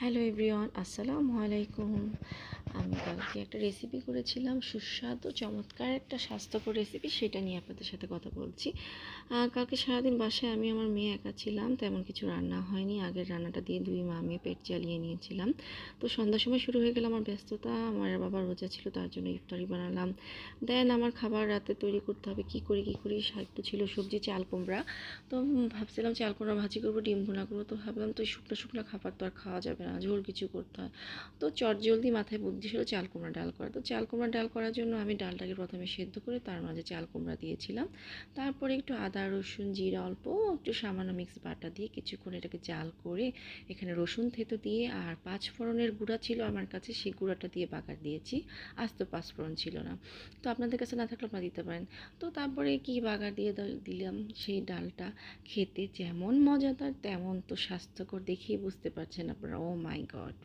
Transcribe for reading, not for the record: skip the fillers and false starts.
Hello everyone, আসসালামু আলাইকুম। আমি কালকে একটা রেসিপি করেছিলাম, সুস্বাদু চমৎকার একটা স্বাস্থ্যকর রেসিপি, সেটা নিয়ে আপনাদের সাথে কথা বলছি। কালকে সারাদিন বাসায় আমি আমার মেয়ে একা ছিলাম, তেমন কিছু রান্না হয়নি। আগের রান্নাটা দিয়ে দুই মা মেয়ে পেট চালিয়ে নিয়েছিলাম। তো সন্ধ্যার সময় শুরু হয়ে গেল আমার ব্যস্ততা। আমার বাবা রোজা ছিল, তার জন্য ইফতারি বানালাম। দেন আমার খাবার রাতে তৈরি করতে হবে, কী করি একটু ছিল সবজি, চাল কুমড়া। তো ভাবছিলাম চাল কুমড়া ভাজি করবো, ডিম ভুনা করবো। তো ভাবলাম তো শুকনো শুকনো খাবার তো আর খাওয়া যাবে না, ঝোল কিছু করতে হয়। তো চটজলদি মাথায় বুদ্ধি ছিল চাল কুমড়া ডাল করা। তো চাল কুমড়া ডাল করার জন্য আমি ডালটাকে প্রথমে সেদ্ধ করে তার মাঝে চাল কুমড়া দিয়েছিলাম। তারপরে একটু আদা রসুন জিরা অল্প একটু সামান্য মিক্স বাটা দিয়ে কিছুক্ষণ এটাকে জাল করে এখানে রসুন থেতো দিয়ে আর পাঁচ ফোড়নের গুঁড়া ছিল আমার কাছে, সেই গুঁড়াটা দিয়ে বাগার দিয়েছি। আস্ত পাঁচ ফোড়ন ছিল না, তো আপনাদের কাছে না থাকলে আপনারা দিতে পারেন। তো তারপরে কি বাগার দিয়ে দিলাম সেই ডালটা। খেতে যেমন মজাদার তেমন তো স্বাস্থ্যকর, দেখেই বুঝতে পারছেন আপনারা। ও মাই গড!